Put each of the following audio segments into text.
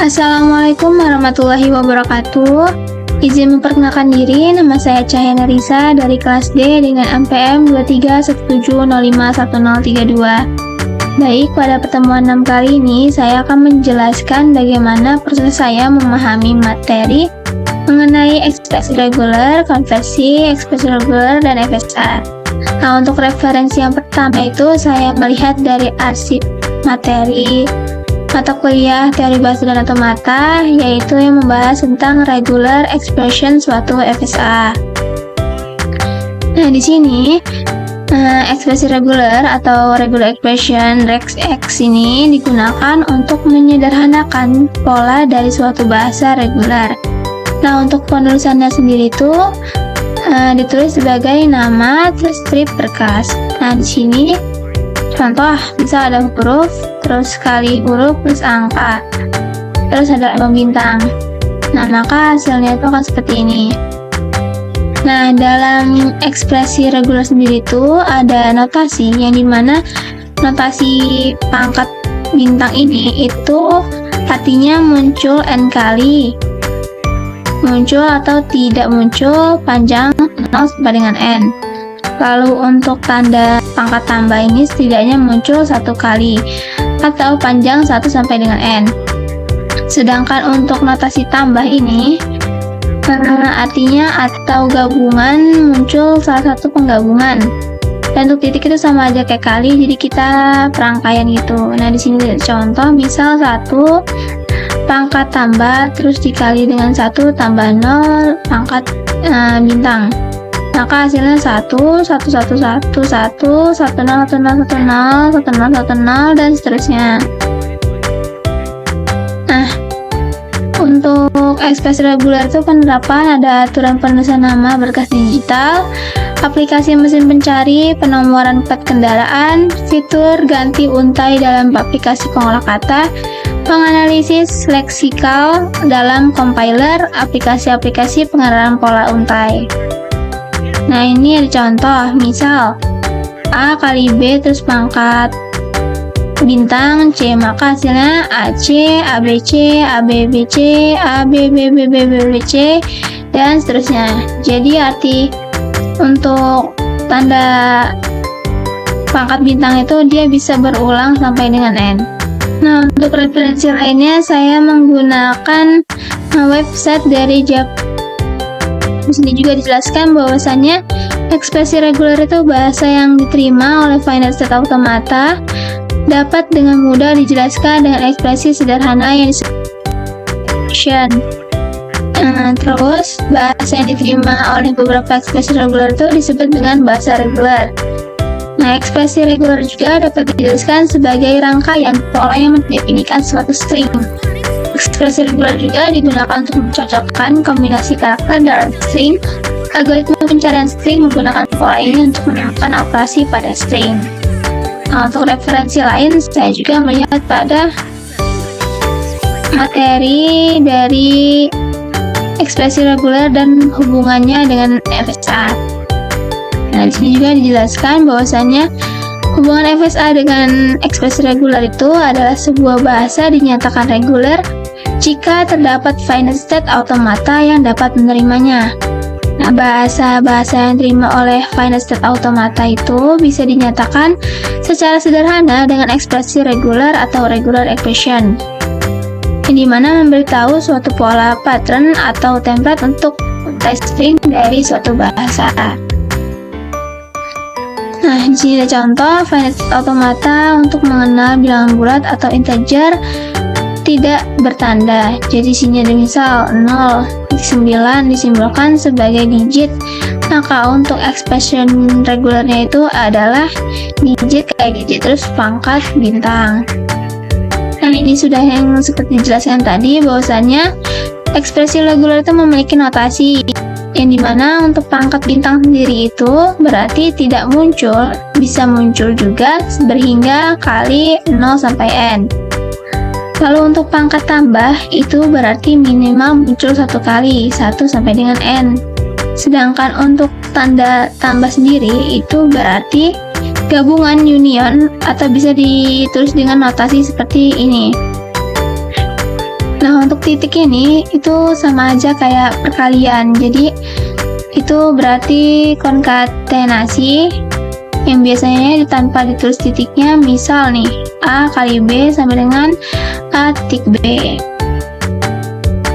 Assalamualaikum warahmatullahi wabarakatuh. Izin memperkenalkan diri, nama saya Cahyana Risa dari kelas D dengan MPM 2317051032. Baik, pada pertemuan 6 kali ini saya akan menjelaskan bagaimana proses saya memahami materi mengenai ekspresi reguler, konversi, ekspresi reguler, dan FSA. Nah, untuk referensi yang pertama itu saya melihat dari arsip materi mata kuliah teori bahasa dan otomata, yaitu yang membahas tentang regular expression suatu FSA. Nah, di sini ekspresi reguler atau regular expression (regex) ini digunakan untuk menyederhanakan pola dari suatu bahasa reguler. Nah, untuk penulisannya sendiri itu ditulis sebagai nama terus strip berkas. Nah, di sini contoh bisa ada huruf, terus kali huruf plus angka, terus ada lambang bintang. Nah, maka hasilnya itu akan seperti ini. Nah, dalam ekspresi reguler sendiri itu ada notasi yang dimana notasi pangkat bintang ini itu artinya muncul n kali, muncul atau tidak muncul panjang 0 sampai dengan n. Lalu untuk tanda pangkat tambah ini setidaknya muncul 1 kali atau panjang 1 sampai dengan n. Sedangkan untuk notasi tambah ini artinya atau gabungan muncul salah satu penggabungan. Dan untuk titik itu sama aja kayak kali, jadi kita perangkaian gitu. Nah, di sini contoh misal 1 pangkat tambah terus dikali dengan 1 tambah 0 pangkat bintang. Maka hasilnya 1, 1, 1, 1, 1, 1, 1, 0, 1, 0, 1, 0, 1, 0, 1, 0, dan seterusnya. Nah, untuk ekspresi reguler itu penerapan ada aturan penulisan nama berkas digital, aplikasi mesin pencari, penomoran plat kendaraan, fitur ganti untai dalam aplikasi pengolah kata, penganalisis leksikal dalam compiler, aplikasi-aplikasi pengenalan pola untai. Nah, ini ada contoh, misal A kali B terus pangkat bintang C, maka hasilnya AC, ABC, ABBC, ABBBBBC, dan seterusnya. Jadi arti untuk tanda pangkat bintang itu dia bisa berulang sampai dengan N. Nah, untuk referensi lainnya saya menggunakan website dari Di sini juga dijelaskan bahwasannya ekspresi reguler itu bahasa yang diterima oleh Final State Automata, dapat dengan mudah dijelaskan dengan ekspresi sederhana yang disebut terus bahasa yang diterima oleh beberapa ekspresi reguler itu disebut dengan bahasa reguler. Nah, ekspresi reguler juga dapat dijelaskan sebagai rangkaian pola yang mendefinisikan suatu string. Ekspresi reguler juga digunakan untuk mencocokkan kombinasi karakter dalam string. Algoritma pencarian string menggunakan pola ini untuk menemukan operasi pada string. Nah, untuk referensi lain, saya juga melihat pada materi dari ekspresi reguler dan hubungannya dengan FSA. Nah, di sini juga dijelaskan bahwasannya hubungan FSA dengan ekspresi reguler itu adalah sebuah bahasa dinyatakan reguler jika terdapat final state automata yang dapat menerimanya. Nah, bahasa-bahasa yang diterima oleh final state automata itu bisa dinyatakan secara sederhana dengan ekspresi reguler atau regular expression, yang dimana memberitahu suatu pola, pattern, atau template untuk untai string dari suatu bahasa. Nah, di sini ada contoh final state automata untuk mengenal bilangan bulat atau integer tidak bertanda. Jadi sini ada misal 0,9 disimbolkan sebagai digit. Maka untuk expression regulernya itu adalah digit kayak digit terus pangkat bintang. Nah, ini sudah yang seperti dijelaskan tadi bahwasannya ekspresi reguler itu memiliki notasi yang dimana untuk pangkat bintang sendiri itu berarti tidak muncul, bisa muncul juga berhingga kali 0 sampai n. Lalu untuk pangkat tambah itu berarti minimal muncul 1 kali, 1 sampai dengan n. Sedangkan untuk tanda tambah sendiri itu berarti gabungan union atau bisa ditulis dengan notasi seperti ini. Nah, Untuk titik ini itu sama aja kayak perkalian, jadi itu berarti konkatenasi yang biasanya tanpa ditulis titiknya. Misal nih, A kali B sama dengan A titik B.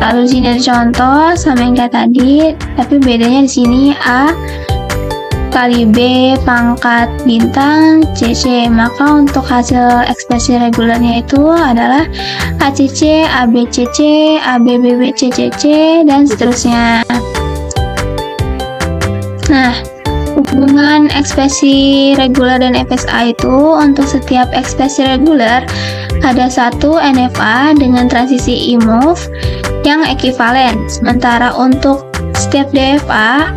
Lalu di sini ada contoh sama yang kayak tadi, tapi bedanya di sini A kali B pangkat bintang CC. Maka untuk hasil ekspresi regulernya itu adalah ACC, ABCC, ABBB, CCC, dan seterusnya. Nah, hubungan ekspresi reguler dan FSA itu, untuk setiap ekspresi reguler ada satu NFA dengan transisi E-move yang ekivalen. Sementara untuk setiap DFA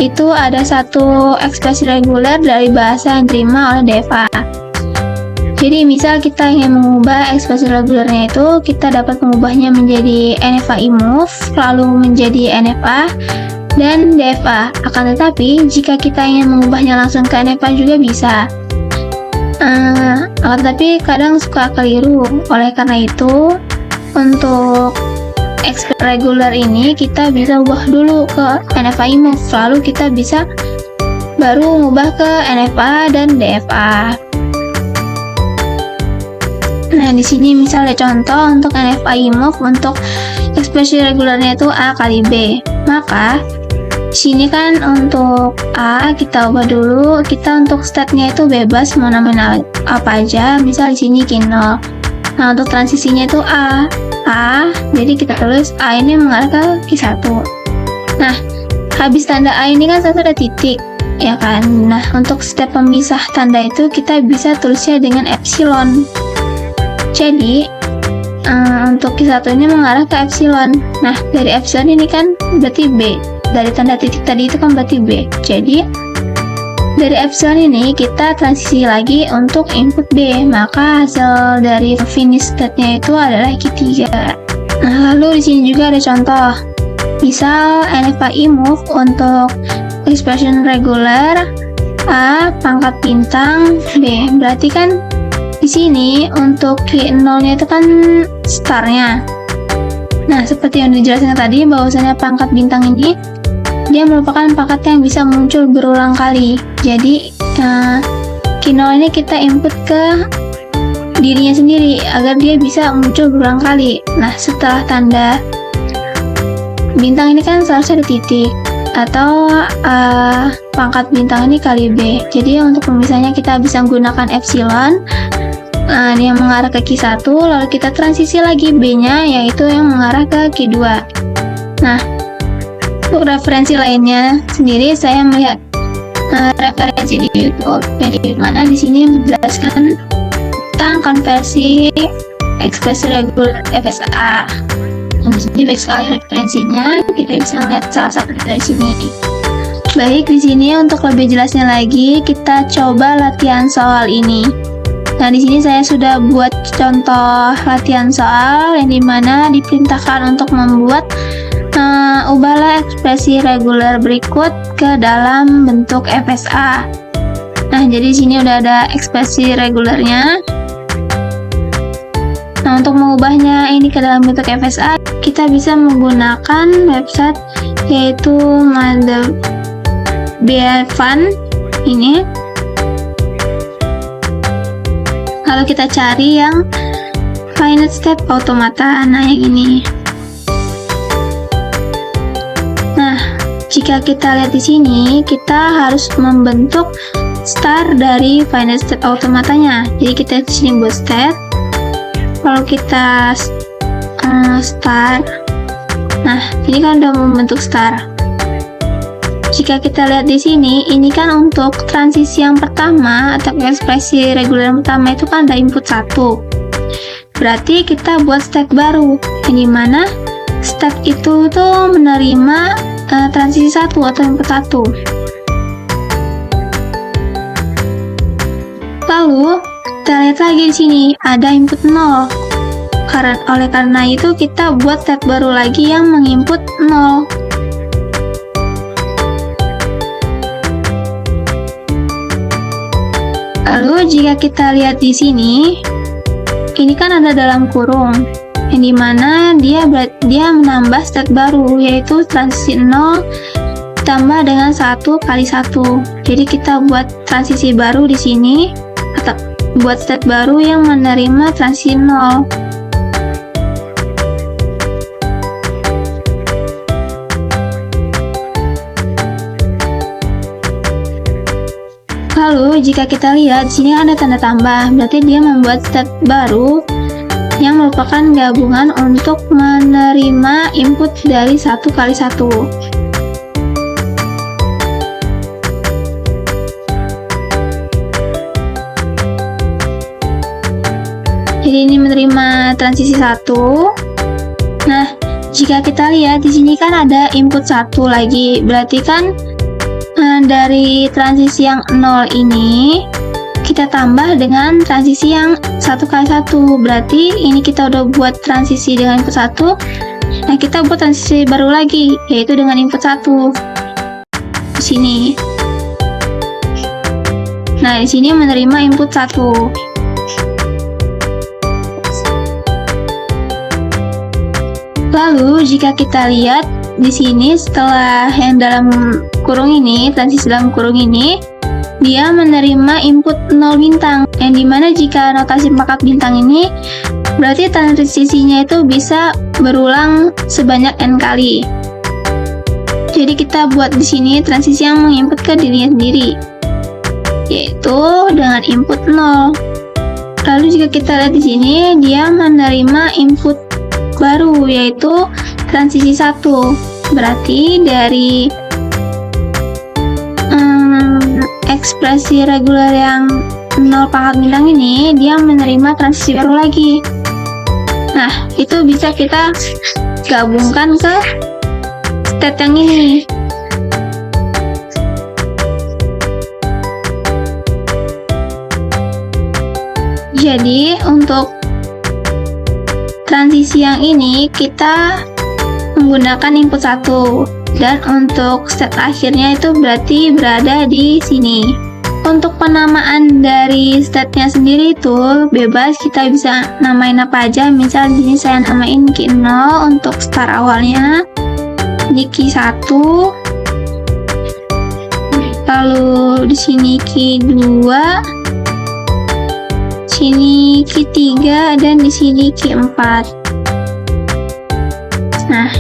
itu ada satu ekspresi reguler dari bahasa yang diterima oleh DFA. Jadi misal kita ingin mengubah ekspresi regulernya itu, kita dapat mengubahnya menjadi NFA E-move, lalu menjadi NFA dan DFA. Akan tetapi jika kita ingin mengubahnya langsung ke NFA juga bisa. Akan tetapi kadang suka keliru. Oleh karena itu, untuk ekspresi reguler ini kita bisa ubah dulu ke NFA E-move, lalu kita bisa baru mengubah ke NFA dan DFA. Nah, di sini misalnya contoh untuk NFA E-move, untuk ekspresi regulernya itu A kali B. Maka sini kan untuk A kita ubah dulu, kita untuk state-nya itu bebas mau namain apa aja, misal di sini Q0. Nah, untuk transisinya itu A, jadi kita tulis A ini mengarah ke Q1. Nah, habis tanda A ini kan satu ada titik, ya kan? Nah, untuk step pemisah tanda itu kita bisa tulisnya dengan epsilon. Jadi, untuk Q1 ini mengarah ke epsilon. Nah, dari epsilon ini kan berarti B. Dari tanda titik tadi itu kan berarti B. Jadi, dari epsilon ini kita transisi lagi untuk input B, maka hasil dari finish state-nya itu adalah Q3. Nah, lalu di sini juga ada contoh. Misal NFA E-move untuk expression regular A pangkat bintang B. Berarti kan di sini untuk Q0-nya itu kan star-nya. Nah, seperti yang dijelaskan tadi, bahwasanya pangkat bintang ini dia merupakan pangkat yang bisa muncul berulang kali. Jadi Q0 ini kita input ke dirinya sendiri agar dia bisa muncul berulang kali. Nah, setelah tanda bintang ini kan seharusnya ada titik atau pangkat bintang ini kali B. Jadi untuk pemisahnya kita bisa menggunakan epsilon yang mengarah ke Q1, lalu kita transisi lagi B-nya yaitu yang mengarah ke Q2. Nah, untuk referensi lainnya sendiri saya melihat referensi di YouTube, di mana di sini menjelaskan tentang konversi ekspresi reguler FSA. Jadi baik sekali referensinya, kita bisa lihat salah satu dari sini. Baik, di sini untuk lebih jelasnya lagi kita coba latihan soal ini. Nah, di sini saya sudah buat contoh latihan soal yang dimana diperintahkan untuk membuat ubahlah ekspresi reguler berikut ke dalam bentuk FSA. Nah, jadi di sini udah ada ekspresi regulernya. Nah, untuk mengubahnya ini ke dalam bentuk FSA, kita bisa menggunakan website yaitu Motherbeerfan ini. Lalu kita cari yang finite step automata. Nah, yang ini. Jika kita lihat di sini, kita harus membentuk star dari finite state automatanya. Jadi kita di sini buat state, lalu kita star. Nah, ini kan udah membentuk star. Jika kita lihat di sini, ini kan untuk transisi yang pertama atau ekspresi reguler yang pertama itu kan ada input 1. Berarti kita buat state baru, yang dimana state itu tuh menerima transisi 1 atau input 1. Lalu kita lihat lagi di sini ada input 0. Oleh karena itu kita buat state baru lagi yang menginput 0. Lalu jika kita lihat di sini, ini kan ada dalam kurung. yang dimana dia menambah state baru, yaitu transisi 0 ditambah dengan 1 kali 1. Jadi kita buat transisi baru di sini, atau buat state baru yang menerima transisi 0. Lalu jika kita lihat sini ada tanda tambah, berarti dia membuat state baru yang merupakan gabungan untuk menerima input dari 1 kali 1. Jadi ini menerima transisi 1. Nah, jika kita lihat di sini kan ada input 1 lagi, berarti kan dari transisi yang 0 ini kita tambah dengan transisi yang 1 kali 1. Berarti ini kita udah buat transisi dengan input 1. Nah, kita buat transisi baru lagi, yaitu dengan input 1 di sini. Nah, di sini menerima input 1. Lalu jika kita lihat di sini setelah yang dalam kurung ini, transisi dalam kurung ini, dia menerima input 0 bintang, yang dimana jika notasi pangkat bintang ini berarti transisinya itu bisa berulang sebanyak n kali. Jadi kita buat di sini transisi yang menginput ke dirinya sendiri, yaitu dengan input 0. Lalu jika kita lihat di sini, dia menerima input baru, yaitu transisi 1. Berarti dari ekspresi reguler yang 0 pangkat bintang ini, dia menerima transisi baru lagi. Nah, itu bisa kita gabungkan ke state yang ini. Jadi untuk transisi yang ini kita menggunakan input 1, dan untuk state akhirnya itu berarti berada di sini. Untuk penamaan dari state-nya sendiri itu bebas, kita bisa namain apa aja. Misal di sini saya namain key 0 untuk start awalnya, di key 1, lalu di sini key 2, sini key 3, dan di sini key 4. Nah,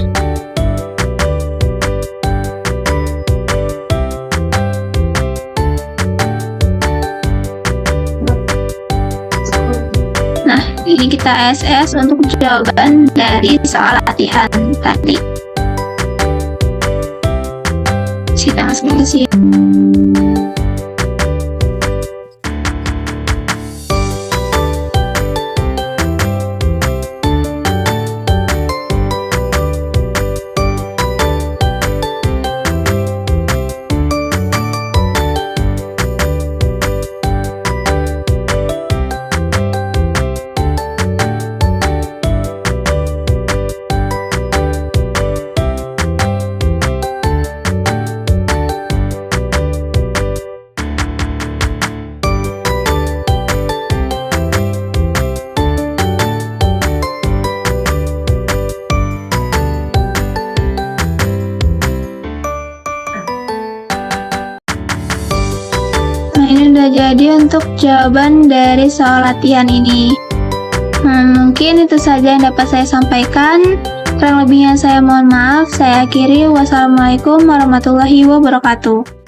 ini kita SS untuk jawaban dari soal latihan tadi. Kita langsung ke sini. Ini udah jadi untuk jawaban dari soal latihan ini. Mungkin itu saja yang dapat saya sampaikan. Kurang lebihnya saya mohon maaf. Saya akhiri. Wassalamualaikum warahmatullahi wabarakatuh.